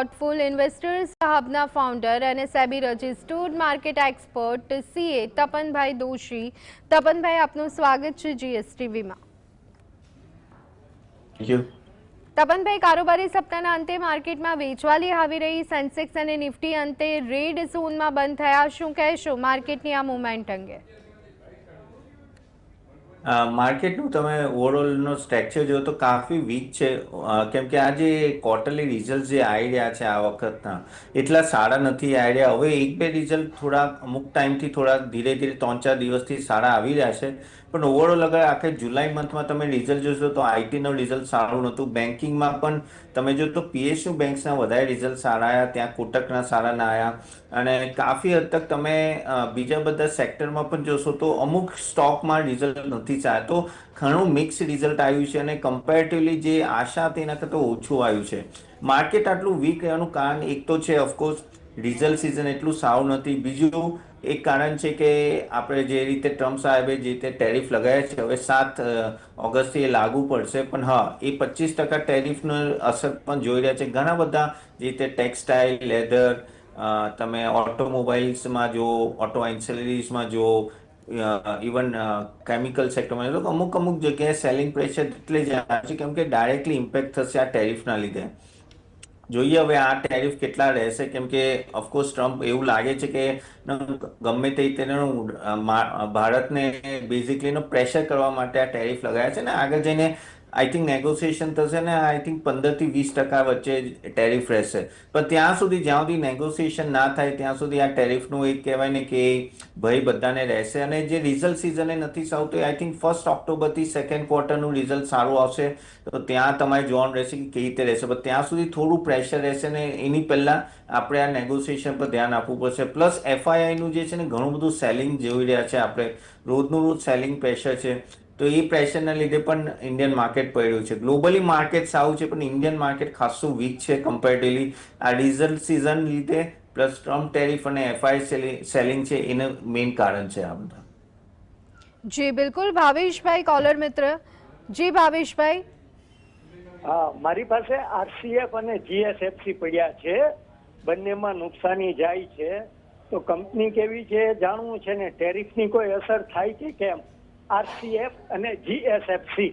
Thoughtful investors હબના founder અને SEBI registered market expert CA Tapanbhai Doshi. Tapanbhai, આપનું સ્વાગત છે જીએસટીવીમાં. Thank you. તપનભાઈ, કારોબારી સપ્તાહના અંતે માર્કેટમાં વેચવાલી આવી રહી. સેન્સેક્સ અને નિફ્ટી અંતે રેડ ઝોનમાં બંધ થયા. શું કહેશો માર્કેટની આ મુવમેન્ટ અંગે? માર્કેટનું તમે ઓવરઓલનો સ્ટ્રક્ચર જો તો કાફી વીક છે, કેમ કે આ જે ક્વાર્ટરલી રિઝલ્ટ જે આવી રહ્યા છે આ વખતના એટલા સારા નથી આવી રહ્યા. હવે એક બે રિઝલ્ટ થોડાક અમુક ટાઈમથી થોડાક ધીરે ધીરે 3-4 દિવસથી સારા આવી રહ્યા છે, પણ ઓવરઓલ અગર આખે જુલાઈ મંથમાં તમે રિઝલ્ટ જોશો તો આઈટીનું રિઝલ્ટ સારું નહોતું. બેન્કિંગમાં પણ તમે જો તો પીએસયુ બેંક્સના વધારે રિઝલ્ટ સારા આવ્યા, ત્યાં કોટકના સારા ના આવ્યા, અને કાફી હદ તક તમે બીજા બધા સેક્ટરમાં પણ જોશો તો અમુક સ્ટોકમાં રિઝલ્ટ નથી ચાલ્યા. તો ઘણું મિક્સ રિઝલ્ટ આવ્યું છે અને કમ્પેરેટિવલી જે આશા હતી એના કરતાં ઓછું આવ્યું છે. માર્કેટ આટલું વીક રહેવાનું કારણ એક તો છે ઓફકોર્સ રિઝલ્ટ સિઝન એટલું સારું નથી. બીજું એક કારણ છે કે આપણે જે રીતે ટ્રમ્પ સાહેબે જે રીતે ટેરિફ લગાવ્યા છે હવે 7 ઓગસ્ટથી એ લાગુ પડશે, પણ હા એ 25% ટેરિફનો અસર પણ જોઈ રહ્યા છે ઘણા બધા, જે રીતે ટેક્સટાઇલ, લેધર, તમે ઓટોમોબાઈલ્સમાં જો, ઓટો એન્સેલરીઝમાં જો, ઇવન કેમિકલ સેક્ટરમાં અમુક અમુક જગ્યાએ સેલિંગ પ્રેશર એટલે જ આવે છે કેમ કે ડાયરેક્ટલી ઇમ્પેક્ટ થશે આ ટેરિફના લીધે. જોઈએ હવે આ ટેરિફ કેટલા રહેશે, કેમ કે ઓફકોર્સ ટ્રમ્પ એવું લાગે છે કે ગમે તે રીતે ભારતને બેઝિકલી પ્રેશર કરવા માટે આ ટેરિફ લગાવ્યા છે ને આગળ જઈને આઈ થિંક નેગોશિએશન થશે ને આઈ થિંક 15-20% વચ્ચે ટેરિફ રહેશે. પણ ત્યાં સુધી જ્યાં સુધી નેગોશિએશન ના થાય ત્યાં સુધી આ ટેરિફનું એક કહેવાય ને કે ભય બધાને રહેશે. અને જે રિઝલ્ટ સિઝને નથી સારું તો આઈ થિંક 1 ઓક્ટોબરથી સેકન્ડ ક્વાર્ટરનું રિઝલ્ટ સારું આવશે તો ત્યાં તમારે જોવાનું રહેશે કે કેવી રીતે રહેશે. પણ ત્યાં સુધી થોડું પ્રેશર રહેશે ને એની પહેલાં આપણે આ નેગોશિએશન પર ધ્યાન આપવું પડશે. પ્લસ એફઆઈઆઈનું જે છે ને ઘણું બધું સેલિંગ જોઈ રહ્યા છે આપણે, રોજનું રોજ સેલિંગ પ્રેશર છે, તો એ પ્રેશરના લીધે પણ ઇન્ડિયન માર્કેટ પડ્યું છે. ગ્લોબલી માર્કેટ સારું છે પણ ઇન્ડિયન માર્કેટ ખાસું વીક છે કમ્પેરેટિવલી આ રિઝલ્ટ સિઝન લીધે, પ્લસ ટ્રમ્પ ટેરિફ અને એફઆઈ સેલિંગ છે એનું મેઇન કારણ છે આ બધા. જી બિલકુલ. ભાવેશભાઈ કોલર મિત્ર. જી ભાવેશભાઈ. હા, મારી પાસે આરસીએફ અને જીએસએફસી પડ્યા છે, બંનેમાં નુકસાની જાય છે, તો કંપની કેવી છે જાણવું છે ને ટેરિફની કોઈ અસર થાય છે કેમ? આરસીએફ અને જીએસએફસી.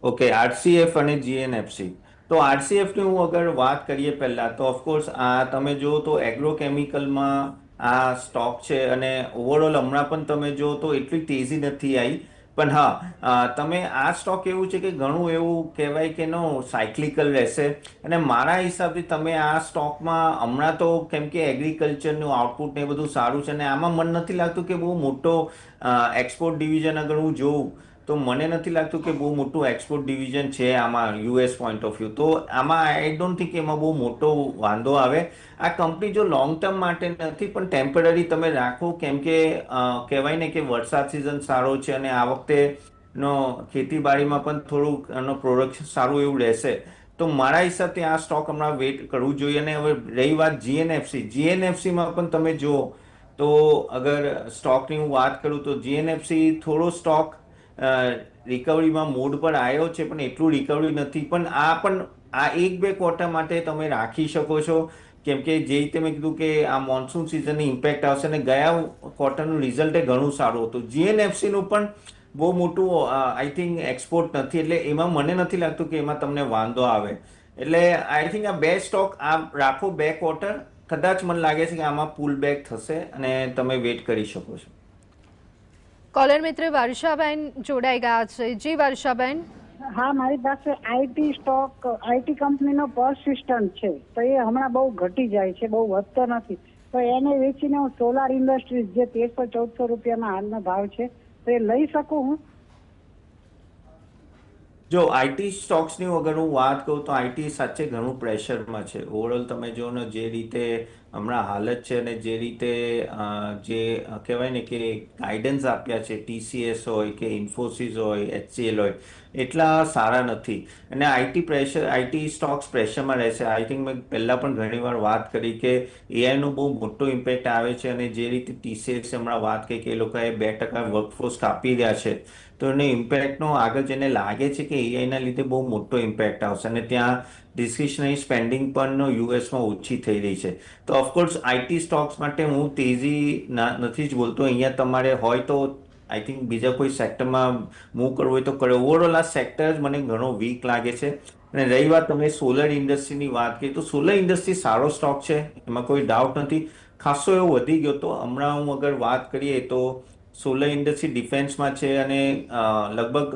ઓકે, આરસીએફ અને જીએનએફસી. તો આરસીએફની હું અગર વાત કરીએ પહેલાં તો ઓફકોર્સ આ તમે જુઓ તો એગ્રોકેમિકલમાં આ સ્ટોક છે અને ઓવરઓલ હમણાં પણ તમે જુઓ તો એટલી તેજી નથી આવી. પણ હા, તમે આ સ્ટોક એવું છે કે ઘણું એવું કહેવાય કે નો સાયક્લિકલ રહેશે, અને મારા હિસાબથી તમે આ સ્ટોકમાં હમણાં તો કેમ કે એગ્રીકલ્ચરનું આઉટપુટ ને એ બધું સારું છે અને આમાં મને નથી લાગતું કે બહુ મોટો એક્સપોર્ટ ડિવિઝન અગર હું જોઉં તો મને નથી લાગતું કે બહુ મોટું એક્સપોર્ટ ડિવિઝન છે આમાં યુએસ પોઈન્ટ ઓફ વ્યૂ. તો આમાં આઈ ડોન્ટ થિંક એમાં બહુ મોટો વાંધો આવે. આ કંપની જો લોંગ ટર્મ માટે નથી પણ ટેમ્પરરી તમે રાખો, કેમ કે કહેવાય ને કે વરસાદ સિઝન સારો છે અને આ વખતે નો ખેતીબાડીમાં પણ થોડુંક એનો પ્રોડક્શન સારું એવું રહેશે. તો મારા હિસાબથી આ સ્ટોક હમણાં વેઇટ કરવું જોઈએ. અને હવે રહી વાત જીએનએફસી, જીએનએફસીમાં પણ તમે જુઓ તો અગર સ્ટોકની હું વાત કરું તો જીએનએફસી થોડો સ્ટોક રિકવરીમાં મોડ પર આવ્યો છે પણ એટલું રિકવરી નથી. પણ આ 1-2 ક્વાર્ટર માટે તમે રાખી શકો છો, કેમ કે જે રીતે મેં કીધું કે આ મોન્સૂન સિઝનની ઇમ્પેક્ટ આવશે અને ગયા ક્વાર્ટરનું રિઝલ્ટ એ ઘણું સારું હતું. જીએનએફસીનું પણ બહુ મોટું આઈ થિંક એક્સપોર્ટ નથી, એટલે એમાં મને નથી લાગતું કે એમાં તમને વાંધો આવે. એટલે આઈ થિંક આ બે સ્ટોક આ રાખો 2 ક્વાર્ટર, કદાચ મને લાગે છે કે આમાં પુલ બેક થશે અને તમે વેઇટ કરી શકો છો. કોલર મિત્ર વર્ષાબેન જોડાઈ ગયા છે. જી વર્ષાબેન. હા, મારી પાસે આઈટી સ્ટોક, આઈટી કંપનીનો પર્સિસ્ટન્ટ છે, તો એ હમણાં બહુ ઘટી જાય છે, બહુ વધતો નથી, તો એને વેચીને હું સોલાર ઇન્ડસ્ટ્રીઝ જે 1300-1400 રૂપિયામાં હાલનો ભાવ છે તો એ લઈ શકું હું? જો આઈટી સ્ટોક્સની અગર હું વાત કરું તો આઈટી સાચે ઘણું પ્રેશરમાં છે. ઓવરઓલ તમે જો ને જે રીતે હમણાં હાલત છે અને જે રીતે જે કહેવાય ને કે ગાઈડન્સ આપ્યા છે ટીસીએસ હોય કે ઇન્ફોસિસ હોય, એચસીએલ હોય, એટલા સારા નથી. અને આઈટી સ્ટોક્સ પ્રેશરમાં રહેશે. આઈ થિંક મેં પહેલાં પણ ઘણીવાર વાત કરી કે એઆઈનો બહુ મોટો ઇમ્પેક્ટ આવે છે, અને જે રીતે ટીસીએસ હમણાં વાત કરી કે એ લોકોએ 2% વર્કફોર્સ કાપી રહ્યા છે, તો એને ઇમ્પેક્ટનો આગળ જેને લાગે છે કે એઆઈના લીધે બહુ મોટો ઇમ્પેક્ટ આવશે, અને ત્યાં ડિસ્ક્રિશનરી સ્પેન્ડિંગ પણ યુએસમાં ઓછી થઈ રહી છે. તો ઓફકોર્સ આઈટી સ્ટોક્સ માટે હું તેજી નથી જ બોલતો. અહીંયા તમારે હોય તો આઈ થિંક બીજા કોઈ સેક્ટરમાં મૂવ કરવું હોય તો કરે. ઓવરઓલ આ સેક્ટર જ મને ઘણો વીક લાગે છે. અને રહી વાત તમે સોલર ઇન્ડસ્ટ્રીની વાત કરી, તો સોલર ઇન્ડસ્ટ્રી સારો સ્ટોક છે, એમાં કોઈ ડાઉટ નથી. ખાસો એવો વધી ગયો. તો હમણાં હું અગર વાત કરીએ તો સોલર ઇન્ડસ્ટ્રી ડિફેન્સમાં છે, અને લગભગ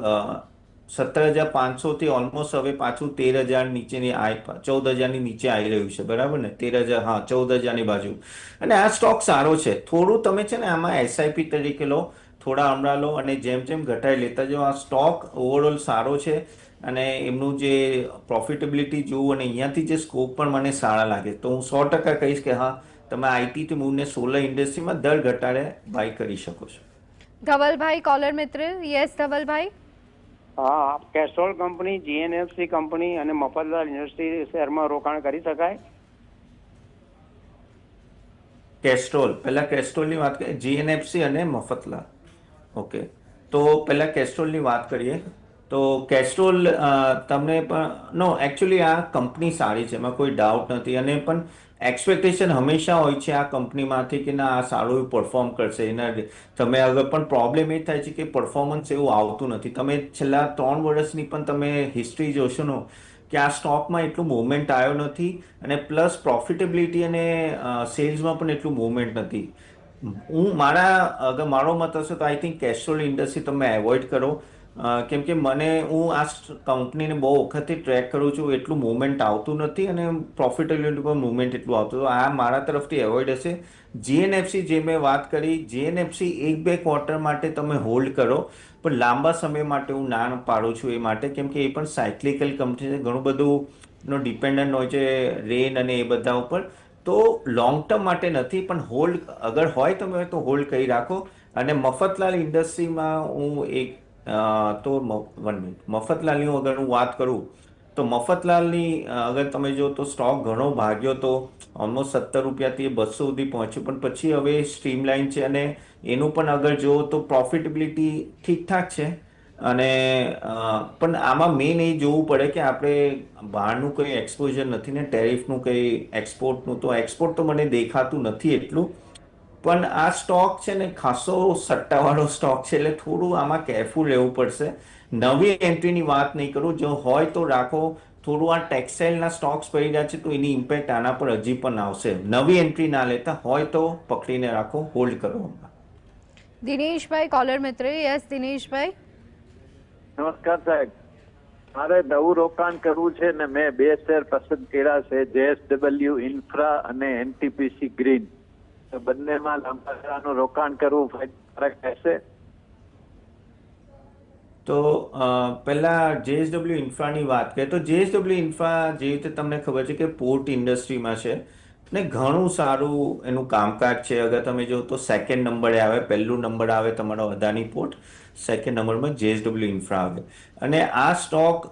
17,500 થી ઓલમોસ્ટ હવે પાછું 13,000 નીચેની 14,000ની નીચે આવી રહ્યું છે, બરાબર ને? 13,000, હા, 14,000ની બાજુ. અને આ સ્ટોક સારો છે. થોડું તમે છે ને આમાં એસઆઈપી તરીકે લો, થોડા હમણાં લો, અને જેમ જેમ ઘટાઈ લેતા જાઓ. આ સ્ટોક ઓવરઓલ સારો છે, અને એમનું જે પ્રોફિટેબિલિટી જોવું અને અહીંયાથી જે સ્કોપ પણ મને સારા લાગે. તો હું 100% કહીશ કે હા, તમે આઈટીથી મૂવને સોલર ઇન્ડસ્ટ્રીમાં દર ઘટાડે બાય કરી શકો છો. ધવલભાઈ કોલર મિત્ર, યસ ધવલભાઈ. હા, કેસ્ટ્રોલ કંપની, જીએનએફસી કંપની અને મફતલાલ ઇન્ડસ્ટ્રી શેરમાં રોકાણ કરી શકાય? કેસ્ટ્રોલ, પહેલા કેસ્ટ્રોલની વાત કરીએ, જીએનએફસી અને મફતલાલ. ઓકે, તો પહેલા કેસ્ટ્રોલની વાત કરીએ. તો કેસ્ટ્રોલ તમને પણ નો, એકચ્યુઅલી આ કંપની સારી છે, એમાં કોઈ ડાઉટ નથી. અને પણ એક્સપેક્ટેશન હંમેશા હોય છે આ કંપનીમાંથી કે ના, આ સારું એવું પરફોર્મ કરશે. એના તમે આગળ પણ પ્રોબ્લેમ એ થાય છે કે પરફોર્મન્સ એવું આવતું નથી. તમે છેલ્લા 3 વર્ષની પણ તમે હિસ્ટ્રી જોશો ને, કે આ સ્ટોકમાં એટલું મુવમેન્ટ આવ્યો નથી, અને પ્લસ પ્રોફિટેબિલિટી અને સેલ્સમાં પણ એટલું મુવમેન્ટ નથી. અગર મારો મત હશે તો આઈ થિંક કેસ્ટ્રોલ ઇન્ડસ્ટ્રી તમે એવોઇડ કરો. કેમ કે હું આ કંપનીને બહુ વખતથી ટ્રેક કરું છું, એટલું મુવમેન્ટ આવતું નથી, અને પ્રોફિટેબિલિટી પર મુવમેન્ટ એટલું આવતું. તો આ મારા તરફથી એવોઇડ હશે. જીએનએફસી જે મેં વાત કરી, જીએનએફસી 1-2 ક્વાર્ટર માટે તમે હોલ્ડ કરો, પણ લાંબા સમય માટે હું ના પાડું છું એ માટે, કેમ કે એ પણ સાયક્લિકલ કંપની છે, ઘણું બધું નો ડિપેન્ડન્ટ હોય છે રેન અને એ બધા ઉપર. તો લોંગ ટર્મ માટે નથી, પણ હોલ્ડ અગર હોય તમે તો હોલ્ડ કરી રાખો. અને મફતલાલ ઇન્ડસ્ટ્રીમાં હું તો 1 મિનિટ, મફતલાલની અગર હું વાત કરું તો મફતલાલની અગર તમે જો તો સ્ટોક ઘણો ભાગ્યો, તો ઓલમોસ્ટ 17 રૂપિયાથી 200 સુધી પહોંચ્યું, પણ પછી હવે સ્ટ્રીમલાઇન છે, અને એનું પણ અગર જુઓ તો પ્રોફિટેબિલિટી ઠીકઠાક છે. અને પણ આમાં મેઇન એ જોવું પડે કે આપણે બહારનું કંઈ એક્સપોઝર નથી ને, ટેરિફનું કંઈ એક્સપોર્ટનું. તો એક્સપોર્ટ તો મને દેખાતું નથી એટલું. પણ આ સ્ટોક છે ને ખાસો સટ્ટાવાળો સ્ટોક છે, એટલે થોડું આમાં કેરફુલ રહેવું પડશે. નવી એન્ટ્રીની વાત નહીં કરું, જો હોય તો રાખો. થોડું આ ટેક્સટાઇલના સ્ટોક્સ પડી રહ્યા છે, તો એની ઇમ્પેક્ટ આના પર હજી પણ આવશે. નવી એન્ટ્રી ના લેતા હોય તો પકડીને રાખો, હોલ્ડ કરો. દિનેશભાઈ કોલર મિત્ર, યસ દિનેશભાઈ. નમસ્કાર સાહેબ, મારે નવું રોકાણ કરવું છે ને મેં 2 શેર પસંદ કર્યા છે, જેએસડબલ્યુ ઇન્ફ્રા અને એનટીપીસી ગ્રીન. તો બંનેમાં લાંબા ગાળાનું રોકાણ કરવું ફાયદાકારક રહેશે? તો પહેલા જેએસડબલ્યુ ઇન્ફ્રાની વાત કરીએ, તો જેએસડબલ્યુ ઇન્ફ્રા જેવી રીતે તમને ખબર છે કે પોર્ટ ઇન્ડસ્ટ્રીમાં છે, ને ઘણું સારું એનું કામકાજ છે. અગર તમે જો તો 2nd નંબરે આવે, પહેલું નંબર આવે તમારો અદાની પોર્ટ, 2nd નંબરમાં જેએસડબલ્યુ ઇન્ફ્રા આવે. અને આ સ્ટોક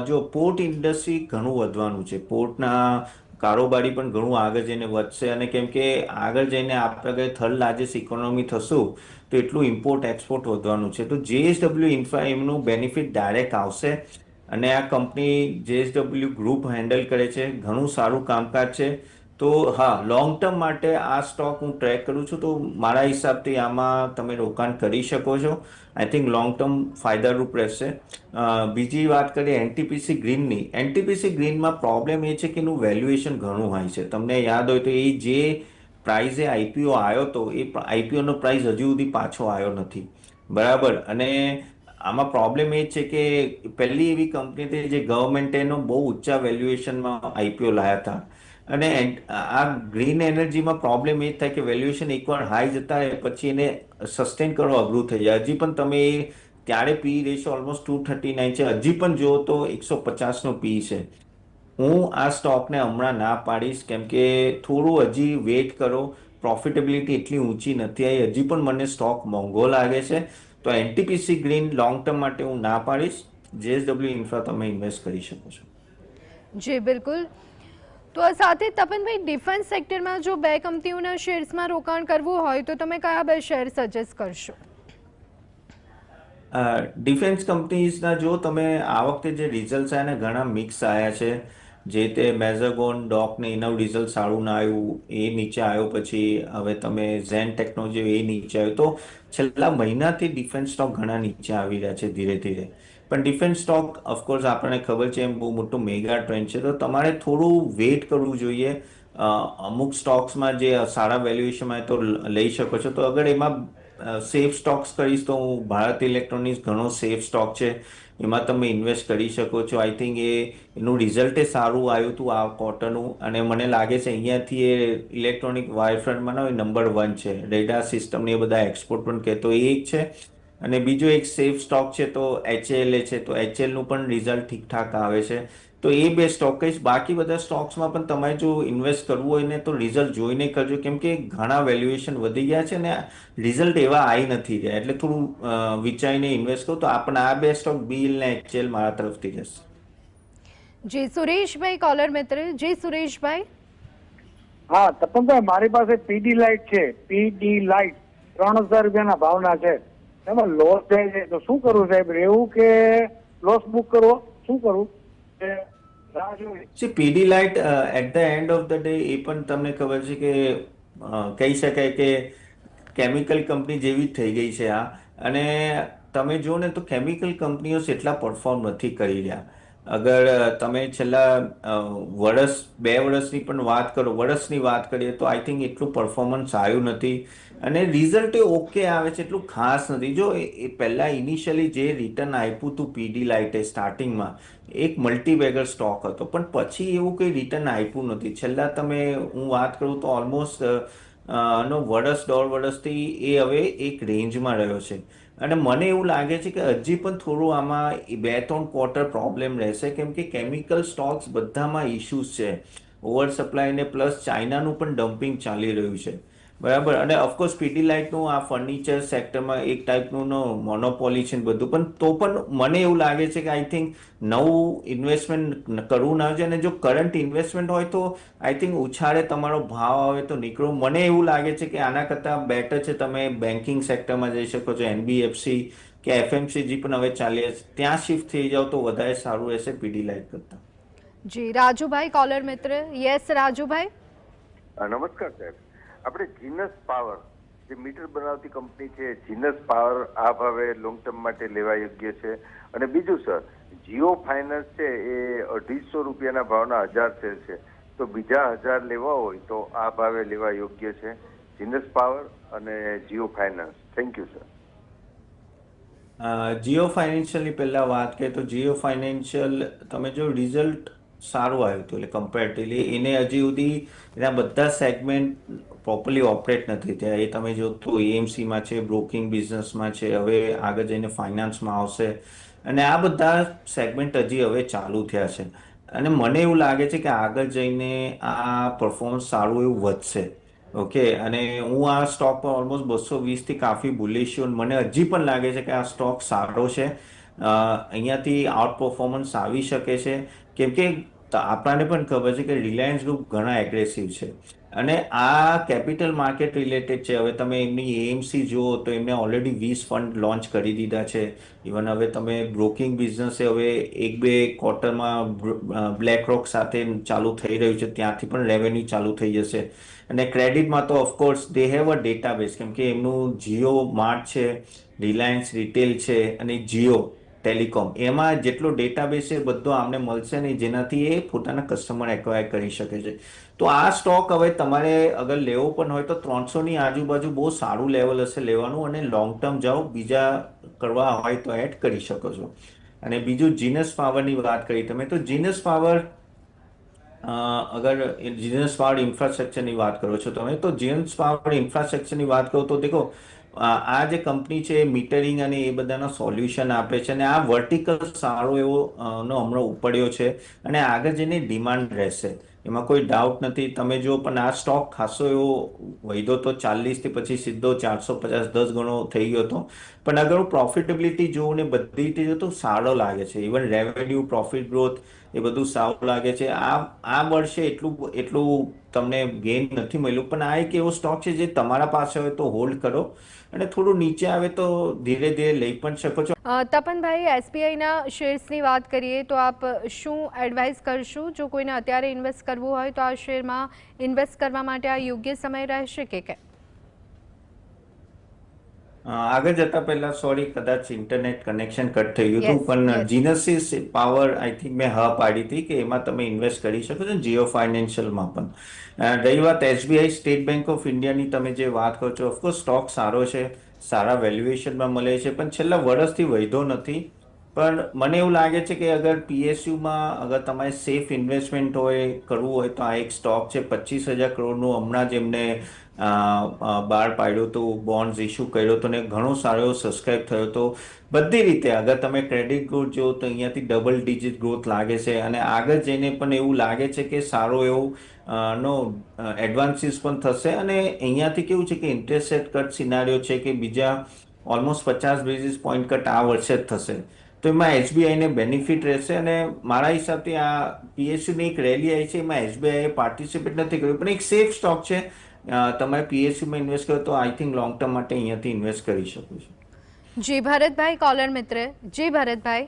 જો પોર્ટ ઇન્ડસ્ટ્રી ઘણું વધવાનું છે, પોર્ટના કારોબારી પણ ઘણું આગળ જઈને વધશે. અને કેમ કે આગળ જઈને આપણે થર્ડ લાર્જેસ્ટ ઇકોનોમી થશું, તો એટલું ઇમ્પોર્ટ એક્સપોર્ટ વધવાનું છે. તો જેએસડબલ્યુ ઇન્ફ્રા એમનું બેનિફિટ ડાયરેક્ટ આવશે. અને આ કંપની જેએસડબલ્યુ ગ્રુપ હેન્ડલ કરે છે, ઘણું સારું કામકાજ છે. તો હા, લોંગ ટર્મ માટે આ સ્ટોક હું ટ્રેક કરું છું, તો મારા હિસાબથી આમાં તમે રોકાણ કરી શકો છો. આઈ થિંક લોંગ ટર્મ ફાયદારૂપ રહેશે. બીજી વાત કરીએ એનટીપીસી ગ્રીનની. એનટીપીસી ગ્રીનમાં પ્રોબ્લેમ એ છે કે એનું વેલ્યુએશન ઘણું હાઈ છે. તમને યાદ હોય તો એ જે પ્રાઇઝે આઈપીઓ આવ્યો હતો, એ આઈપીઓનો પ્રાઇસ હજુ સુધી પાછો આવ્યો નથી, બરાબર. અને આમાં પ્રોબ્લેમ એ છે કે પહેલી એવી કંપની હતી જે ગવર્મેન્ટે એનો બહુ ઊંચા વેલ્યુએશનમાં આઈપીઓ લાયા હતા. અને આ ગ્રીન એનર્જીમાં પ્રોબ્લેમ એ થાય કે વેલ્યુએશન એકવાર હાઈ જતા રહે પછી એને સસ્ટેન કરવો અઘરું થઈ જાય. હજી પણ તમે ત્યારે પી રેશિયો ઓલમોસ્ટ 239 છે, હજી પણ જો તો 150નો પી છે. હું આ સ્ટોકને હમણાં ના પાડીશ, કેમ કે થોડું હજી વેઇટ કરો. પ્રોફિટેબિલિટી એટલી ઊંચી નથી આવી, હજી પણ મને સ્ટોક મોંઘો લાગે છે. તો એનટીપીસી ગ્રીન લોંગ ટર્મ માટે હું ના પાડીશ. JSW ઇન્ફ્રા તમે ઇન્વેસ્ટ કરી શકો છો. જી બિલકુલ. તો આ સાથે તપનભાઈ ડિફેન્સ સેક્ટરમાં જો 2 કંપનીઓના શેર્સમાં રોકાણ કરવું હોય તો તમે કયા 2 શેર સજેસ્ટ કરશો? ડિફેન્સ કંપનીઝના જો તમે આ વખતે જે રિઝલ્ટ આવ્યા ને ઘણા મિક્સ આવ્યા છે. જે તે મેઝાગોન ડોકને એનું રિઝલ્ટ સારું ના આવ્યું, એ નીચે આવ્યો. પછી હવે તમે ઝેન ટેકનોલોજી એ નીચે આવ્યો. તો છેલ્લા મહિનાથી ડિફેન્સ સ્ટોક ઘણા નીચે આવી રહ્યા છે ધીરે ધીરે. પણ ડિફેન્સ સ્ટોક ઓફકોર્સ આપણને ખબર છે એમ બહુ મોટું મેગા ટ્રેન્ડ છે, તો તમારે થોડું વેઇટ કરવું જોઈએ. અમુક સ્ટોક્સમાં જે સારા વેલ્યુએશનમાં તો લઈ શકો છો. તો અગર એમાં સેફ સ્ટોક્સ કહીશ તો હું ભારત ઇલેક્ટ્રોનિક્સ ઘણો સેફ સ્ટોક છે, એમાં તમે ઇન્વેસ્ટ કરી શકો છો. આઈ થિંક એનું રિઝલ્ટ સારું આવ્યું હતું આ ક્વાર્ટરનું, અને મને લાગે છે અહીંયાથી એ ઇલેક્ટ્રોનિક વાયરફ્રન્ટમાં નંબર 1 છે. રેડાર સિસ્ટમ ને એ બધા એક્સપોર્ટ પણ કહેતો એ એક છે. અને બીજો એક સેફ સ્ટોક છે તો HAL છે, તો HALનું પણ રિઝલ્ટ ઠીકઠાક આવે છે. તો એ 2 સ્ટોક કહીશ. બાકી બધા સ્ટોક્સમાં પણ તમારે જો ઇન્વેસ્ટ કરવું હોય ને તો રિઝલ્ટ જોઈને કરજો, કેમ કે ઘણા વેલ્યુએશન વધી ગયા છે ને રિઝલ્ટ એવા આવી નથી રહ્યા. એટલે થોડું વિચારીને ઇન્વેસ્ટ કરો. તો આપણે આ 2 સ્ટોક BEL ને HAL મારા તરફથી રહેશે. જી સુરેશભાઈ કોલર મિત્ર. જી સુરેશભાઈ. હા તપનભાઈ, મારી પાસે PD લાઇટ છે. PD લાઇટ 3000 રૂપિયાના ભાવના છે. એમાં લોસ જાય છે તો શું કરવું સાહેબ? રહેવું કે લોસ બુક કરવો? શું કરવું? PD light at the end of the day એ પણ તમને ખબર છે કે કહી શકાય કે કેમિકલ કંપની જેવી જ થઈ ગઈ છે આ. અને તમે જો ને તો કેમિકલ કંપનીઓ એટલા પરફોર્મ નથી કરી રહ્યા. અગર તમે છેલ્લા 2 વર્ષની પણ વાત કરો, વર્ષની વાત કરીએ તો આઈ થિંક એટલું પરફોર્મન્સ આવ્યું નથી. અને રિઝલ્ટ એ ઓકે આવે છે, એટલું ખાસ નથી. જો એ પહેલાં ઇનિશિયલી જે રિટર્ન આપ્યું હતું PD લાઇટે સ્ટાર્ટિંગમાં એક મલ્ટીબેગર સ્ટોક હતો, પણ પછી એવું કંઈ રિટર્ન આપ્યું નથી. છેલ્લા હું વાત કરું તો ઓલમોસ્ટ વર્ષ 1.5 વર્ષથી એ હવે એક રેન્જમાં રહ્યો છે. અને મને એવું લાગે છે કે હજી પણ થોડું આમાં 2-3 ક્વાર્ટર પ્રોબ્લેમ રહેશે, કેમ કે કેમિકલ સ્ટોક્સ બધામાં ઇશ્યુઝ છે. ઓવર સપ્લાય ને પ્લસ ચાઇનાનું પણ ડમ્પિંગ ચાલી રહ્યું છે, બરાબર. અને ઓફકોર્સ PD લાઇટનું આ ફર્નિચર સેક્ટરમાં એક ટાઈપનું મોનોપોલી છે બધું. પણ તો પણ મને એવું લાગે છે કે આઈ થિંક નવું ઇન્વેસ્ટમેન્ટ કરવું ના જોઈએ. અને જો કરંટ ઇન્વેસ્ટમેન્ટ હોય તો આઈ થિંક ઉછાળે તમારો ભાવ આવે તો નીકળો. મને એવું લાગે છે કે આના કરતાં બેટર છે તમે બેન્કિંગ સેક્ટરમાં જઈ શકો છો. NBFC કે FMCG પણ હવે ચાલે છે, ત્યાં શિફ્ટ થઈ જાવ તો વધારે સારું રહેશે PD લાઇટ કરતાં. જી રાજુભાઈ કોલર મિત્ર. યસ રાજુભાઈ. નમસ્કાર સાહેબ. આપણે જીનસ પાવર જે મીટર બનાવતી કંપની છે, જીનસ પાવર આ ભાવે લોંગ ટર્મ માટે લેવા યોગ્ય છે? અને બીજું સર, જીઓ ફાઇનાન્સ છે એ 250 રૂપિયાના ભાવના 1000 શેર છે, તો બીજા 1000 લેવા હોય તો આ ભાવે લેવા યોગ્ય છે? જીનસ પાવર અને Jio Finance. Thank you sir. Jio ફાઇનાન્શિયલની પહેલાં વાત કરીએ તો જીઓ ફાઇનાન્શિયલ તમે જો રિઝલ્ટ સારું આવ્યું હતું એટલે કમ્પેરેટિવલી એને હજી સુધી એના બધા સેગમેન્ટ પ્રોપરલી ઓપરેટ નથી થયા. એ તમે જો તો AMCમાં છે, બ્રોકિંગ બિઝનેસમાં છે, હવે આગળ જઈને ફાઇનાન્સમાં આવશે. અને આ બધા સેગમેન્ટ હજી હવે ચાલુ થયા છે. અને મને એવું લાગે છે કે આગળ જઈને આ પરફોર્મન્સ સારું એવું વધશે. ઓકે. અને હું આ સ્ટોક પર ઓલમોસ્ટ 220થી કાફી બુલિશ છું. મને હજી પણ લાગે છે કે આ સ્ટોક સારો છે. અહીંયાથી આઉટ પરફોર્મન્સ આવી શકે છે, કેમ કે આપણને પણ ખબર છે કે રિલાયન્સ ગ્રુપ ઘણા એગ્રેસિવ છે. અને આ કેપિટલ માર્કેટ રિલેટેડ છે. હવે તમે એમની AMC જુઓ તો એમને ઓલરેડી 20 ફંડ લોન્ચ કરી દીધા છે. ઇવન હવે તમે બ્રોકિંગ બિઝનેસે હવે 1-2 ક્વાર્ટરમાં BlackRock સાથે ચાલુ થઈ રહ્યું છે, ત્યાંથી પણ રેવન્યુ ચાલુ થઈ જશે. અને ક્રેડિટમાં તો of course they have a database, કેમ કે એમનું જીઓ માર્ટ છે, રિલાયન્સ રિટેલ છે અને જીઓ ટેલિકોમ, એમાં જેટલો ડેટાબેઝ છે બધો આમને મળશે નહીં, જેનાથી એ પોતાના કસ્ટમર એક્વાયર કરી શકે છે. તો આ સ્ટોક હવે તમારે અગર લેવો પણ હોય તો 300ની આજુબાજુ બહુ સારું લેવલ હશે લેવાનું, અને લોંગ ટર્મ જાઓ, બીજા કરવા હોય તો એડ કરી શકો છો. અને બીજું જીનસ પાવરની વાત કરી તમે, તો જીનસ પાવર અગર જીનસ પાવર ઇન્ફ્રાસ્ટ્રક્ચરની વાત કરો છો તમે, તો જીનસ પાવર ઇન્ફ્રાસ્ટ્રક્ચરની વાત કરો તો દેખો આ જે કંપની છે મીટરિંગ અને એ બધાના સોલ્યુશન આપે છે, અને આ વર્ટિકલ સારો એવો હમણાં ઉપડ્યો છે અને આગળ જઈને ડિમાન્ડ રહેશે. એમાં કોઈ ડાઉટ નથી. તમે જો પણ આ સ્ટોક ખાસો એવો વધ્યો તો 40 થી પછી સીધો 450 10 ગણો થઈ ગયો હતો. પણ અગર હું પ્રોફિટેબિલિટી જોઉં ને બધી રીતે જોઉં તો સારો લાગે છે. ઇવન રેવન્યુ, પ્રોફિટ ગ્રોથ એ બધું સારું લાગે છે. આ વર્ષે એટલું તમને ગેઇન નથી મળ્યું, પણ આ એક એવો સ્ટોક છે જે તમારા પાસે હોય તો હોલ્ડ કરો, અને થોડું નીચે આવે તો ધીરે ધીરે લઈ પણ શકો છો. તપનભાઈ, એસબીઆઈના શેર્સની વાત કરીએ તો આપ શું એડવાઇસ કરશો? જો કોઈને અત્યારે ઇન્વેસ્ટ કરવું હોય તો આ શેરમાં ઇન્વેસ્ટ કરવા માટે આ યોગ્ય સમય રહેશે કે કેમ? આગળ જતા પહેલા સોરી, કદાચ ઇન્ટરનેટ કનેક્શન કટ થઈ ગયું હતું, પણ જીનસીસ પાવર આઈ થિંક મેં હા પાડી હતી કે એમાં તમે ઇન્વેસ્ટ કરી શકો છો, જીઓ ફાઇનાન્શિયલમાં પણ. રહી વાત એસબીઆઈ સ્ટેટ બેંક ઓફ ઇન્ડિયાની, તમે જે વાત કરો છો, ઓફકોર્સ સ્ટોક સારો છે, સારા વેલ્યુએશનમાં મળે છે, પણ છેલ્લા વર્ષથી વધ્યો નથી. પણ મને એવું લાગે છે કે અગર પીએસયુમાં અગર તમારે સેફ ઇન્વેસ્ટમેન્ટ કરવું હોય તો આ એક સ્ટોક છે. 25,000 કરોડનું હમણાં જ એમને બહાર પાડ્યું હતું, બોન્ડ્સ ઇસ્યુ કર્યો હતો ને ઘણો સારો એવો સબસ્ક્રાઇબ થયો હતો. બધી રીતે અગર તમે ક્રેડિટ ગ્રોથ જો તો અહીંયાથી ડબલ ડિજિટ ગ્રોથ લાગે છે, અને આગળ જઈને પણ એવું લાગે છે કે સારો એવું નો એડવાન્સીસ પણ થશે. અને અહીંયાથી કેવું છે કે ઇન્ટરેસ્ટ રેટ કટ સિનારીઓ છે કે બીજા ઓલમોસ્ટ 50 બેઝિસ પોઈન્ટ કટ આ વર્ષે જ થશે, તો એમાં એસબીઆઈને બેનિફિટ રહેશે. અને મારા હિસાબથી આ પીએસયુની એક રેલી આવી છે, એમાં એસબીઆઈએ પાર્ટિસિપેટ નથી કર્યું, પણ એક સેફ સ્ટોક છે. તમે પીએસયુમાં ઇન્વેસ્ટ કરો તો આઈ થિંક લોંગ ટર્મ માટે અહીંયાથી ઇન્વેસ્ટ કરી શકો છો. જી ભરતભાઈ, કોલર મિત્ર. જી ભરતભાઈ.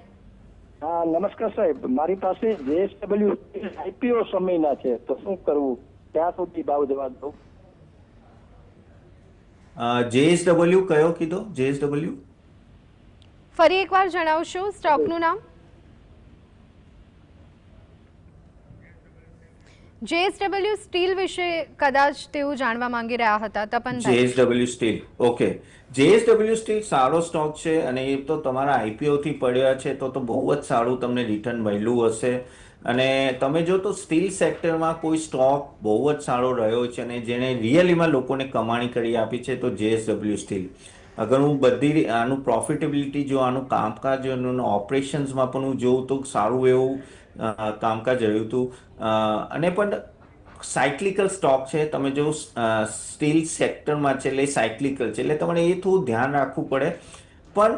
હા નમસ્કાર સાહેબ, મારી પાસે જેએસડબલ્યુ આઈપીઓ સમયના છે, તો શું કરવું, ક્યાં સુધી ભાવ જવા દઉં? જેએસડબલ્યુ કયો કીધો? જેએસડબલ્યુ ફરી એકવાર જણાવશો સ્ટોકનું નામ? જેએસડબલ્યુ સ્ટીલ વિશે કદાચ તેઓ જાણવા માંગી રહ્યા હતા. Tapanbhai, JSW Steel, okay. JSW Steel સારો સ્ટોક છે, અને એ તો તમારા આઈપીઓ થી પડ્યા છે તો બહુ જ સારું તમને રિટર્ન મળ્યું હશે. અને તમે જો તો સ્ટીલ સેક્ટરમાં કોઈ સ્ટોક બહુ જ સારો રહ્યો છે અને જેને રિયલીમાં લોકોને કમાણી કરી આપી છે તો જેએસડબલ્યુ સ્ટીલ. અગર હું બધી આનું પ્રોફિટેબિલિટી જો આનું કામકાજ ઓપરેશન્સમાં પણ હું જોઉં તો સારું એવું કામકાજ રહ્યું હતું. અને પણ સાયક્લિકલ સ્ટોક છે, તમે જો સ્ટીલ સેક્ટરમાં છે એટલે સાયક્લિકલ છે, એટલે તમારે એ થોડું ધ્યાન રાખવું પડે. પણ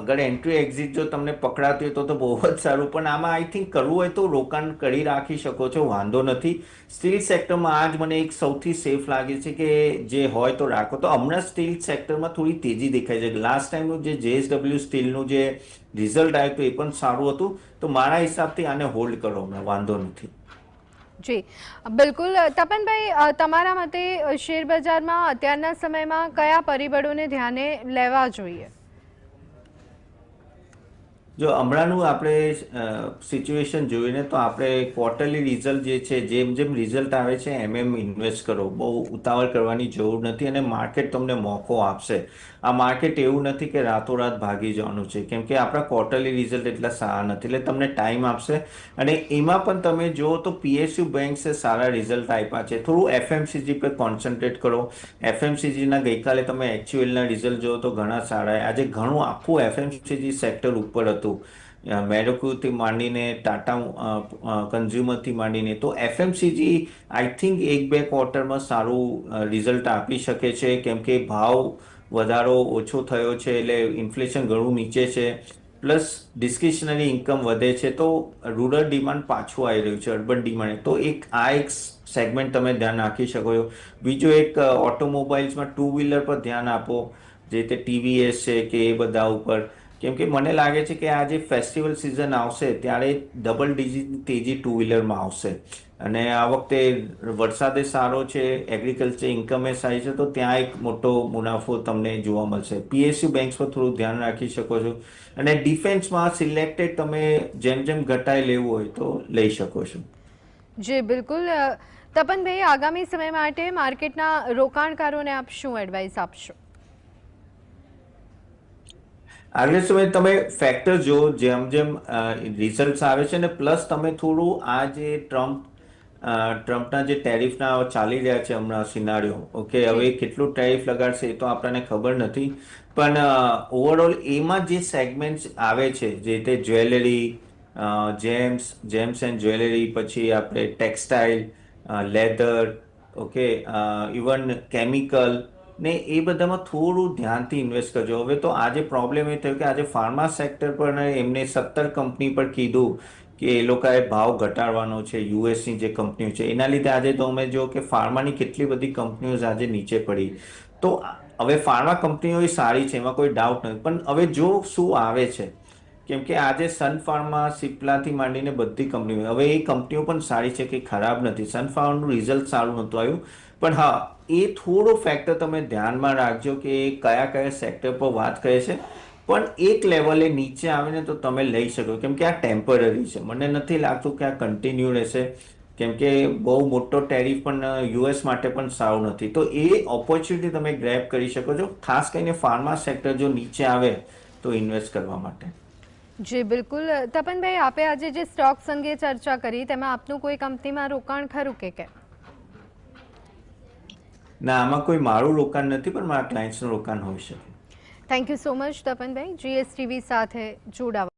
અગર એન્ટ્રી એક્ઝિટ જો તમને પકડાતી હોય તો બહુ જ સારું, પણ આમાં આઈ થિંક કરવું હોય તો રોકાણ કરી રાખી શકો છો, વાંધો નથી. સ્ટીલ સેક્ટરમાં આજ મને એક સૌથી સેફ લાગે છે કે જે હોય તો રાખો. તો હમણાં સ્ટીલ સેક્ટરમાં થોડી તેજી દેખાય છે. લાસ્ટ ટાઈમનું જે જેએસડબલ્યુ સ્ટીલનું જે રિઝલ્ટ આવ્યું હતું એ પણ સારું હતું, તો મારા હિસાબથી આને હોલ્ડ કરો, હમણાં વાંધો નથી. જી બિલકુલ. તપનભાઈ, તમારા મતે શેર બજારમાં અત્યારના સમયમાં કયા પરિબળોને ધ્યાને લેવા જોઈએ? જો હમણાંનું આપણે સિચ્યુએશન જોઈને તો આપણે ક્વાર્ટરલી રિઝલ્ટ જે છે, જેમ જેમ રિઝલ્ટ આવે છે એમ ઇન્વેસ્ટ કરો. બહુ ઉતાવળ કરવાની જરૂર નથી, અને માર્કેટ તમને મોકો આપશે. આ માર્કેટ એવું નથી કે રાતોરાત ભાગી જવાનું છે, કેમ કે આપણા ક્વાર્ટરલી રિઝલ્ટ એટલા સારા નથી, એટલે તમને ટાઈમ આપશે. અને એમાં પણ તમે જુઓ તો પીએસયુ બેંક્સે સારા રિઝલ્ટ આપ્યા છે. થોડું એફએમસીજી પર કોન્સન્ટ્રેટ કરો. એફએમસીજીના ગઈકાલે તમે એક્ચ્યુઅલના રિઝલ્ટ જુઓ તો ઘણા સારા. આજે ઘણું આખું એફએમસીજી સેક્ટર ઉપર હતું, મેરોક્યુથી માંડીને ટાટા કન્ઝ્યુમરથી માંડીને. તો એફએમસીજી આઈ થિંક 1-2 ક્વાર્ટરમાં સારું રિઝલ્ટ આપી શકે છે, કેમ કે ભાવ વધારો ઓછો થયો છે, એટલે ઇન્ફ્લેશન ઘણું નીચે છે, પ્લસ ડિસ્ક્રિશનરી ઇન્કમ વધે છે, તો રૂરલ ડિમાન્ડ પાછું આવી રહ્યું છે, અર્બન ડિમાન્ડ. તો એક સેગમેન્ટ તમે ધ્યાન રાખી શકો છો. બીજો એક ઓટોમોબાઈલ્સમાં ટુ વ્હીલર પર ધ્યાન આપો, જે તે ટીવીએસ છે કે એ બધા ઉપર, કેમ કે મને લાગે છે કે આ જે ફેસ્ટિવલ સિઝન આવશે ત્યારે ડબલ ડિજિટ તેજી ટુ વ્હીલરમાં આવશે. અને આ વખતે વરસાદે સારો છે, એગ્રીકલ્ચર ઇન્કમે સારી છે, તો ત્યાં એક મોટો મુનાફો તમને જોવા મળશે. પીએસયુ બેંક્સ પર થોડું ધ્યાન રાખી શકો છો. અને ડિફેન્સમાં સિલેક્ટેડ તમે જેમ જેમ ઘટાઈ લેવું હોય તો લઈ શકો છો. જી બિલકુલ. તપનભાઈ, આગામી સમય માટે માર્કેટના રોકાણકારોને આપ શું એડવાઇસ આપશો? આગલે સમયે તમે ફેક્ટર જો જેમ જેમ રિઝલ્ટ આવે છે, ને પ્લસ તમે થોડું આ જે ટ્રમ્પના જે ટેરિફના ચાલી રહ્યા છે હમણાં સિનારીઓ, ઓકે, હવે કેટલું ટેરિફ લગાડશે એ તો આપણને ખબર નથી, પણ ઓવરઓલ એમાં જે સેગમેન્ટ્સ આવે છે, જે તે જ્વેલરી, જેમ્સ એન્ડ જ્વેલરી, પછી આપણે textile, leather, okay, even chemical ને એ બધામાં થોડું ધ્યાનથી ઇન્વેસ્ટ કરજો. હવે તો આજે પ્રોબ્લેમ એ થયો કે આજે ફાર્મા સેક્ટર પર એમને 17 કંપની પર કીધું કે એ લોકોએ ભાવ ઘટાડવાનો છે, યુએસની જે કંપનીઓ છે એના લીધે આજે તો અમે જો કે ફાર્માની કેટલી બધી કંપનીઓ આજે નીચે પડી. તો હવે ફાર્મા કંપનીઓ એ સારી છે, એમાં કોઈ ડાઉટ નથી, પણ હવે જો શું આવે છે, કેમ કે આજે સન ફાર્મા, સિપ્લાથી માંડીને બધી કંપનીઓ, હવે એ કંપનીઓ પણ સારી છે કે ખરાબ નથી. સન ફાર્માનું રિઝલ્ટ સારું નહોતું આવ્યું, પણ હા એ થોડો ફેક્ટર તમે ધ્યાનમાં રાખજો કે એ કયા કયા સેક્ટર પર વાત કરે છે. પણ એક લેવલે નીચે આવે ને તો તમે લઈ શકો, કેમ કે આ ટેમ્પરરી છે. મને નથી લાગતું કે આ કન્ટિન્યુ રહેશે, કેમ કે બહુ મોટો ટેરિફ પણ યુએસ માટે પણ સારું નથી. તો એ ઓપોર્ચ્યુનિટી તમે ગ્રેબ કરી શકો છો, ખાસ કરીને ફાર્મા સેક્ટર જો નીચે આવે તો ઇન્વેસ્ટ કરવા માટે. જી બિલકુલ. તપનભાઈ, આપે આજે જે સ્ટોક્સ અંગે ચર્ચા કરી તેમાં આપનું કોઈ કંપનીમાં રોકાણ ખરું કે કેમ? ના, આમાં કોઈ મારું રોકાણ નથી, પણ મારા ક્લાયન્ટ્સનું રોકાણ હોઈ શકે. Thank you so much Tapanbhai, GSTV સાથે જોડાવા.